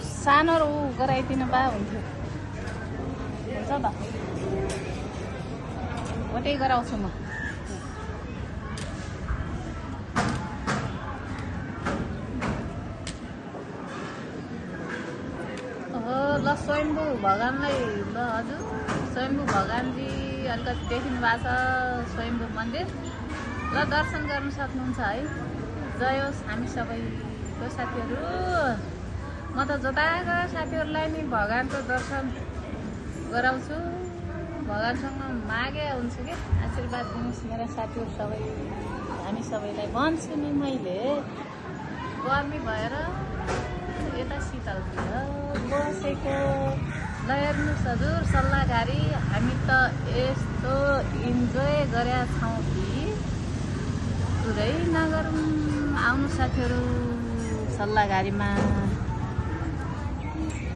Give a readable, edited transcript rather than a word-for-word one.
सानो र ऊ गराइदिनु भए हुन्थ्यो। हुन्छ त, गोटै गराउँछु म। ल स्वयम्भू भगवानलाई, ल हजुर स्वयम्भू भगवानजी अलिकति देखिनु भएको छ स्वयम्भू मन्दिर। ल दर्शन गर्नु सक्नुहुन्छ है। जय होस् हामी सबैको साथीहरू। म त जता गए साथीहरूलाई नि भगवानको दर्शन गराउँछु, भगवानसँग मागे हुन्छु कि आशीर्वाद दिनुहोस् मेरा साथीहरू सबै। हामी सबैलाई भन्छु नि मैले, गर्मी भएर यता शीतलतिर बसेको। ल हेर्नुहोस् हजुर सल्लाहघारी, हामी त यस्तो इन्जोय गरेका छौँ कि पुरै नगरौँ। आउनु साथीहरू सल्लाहघारीमा।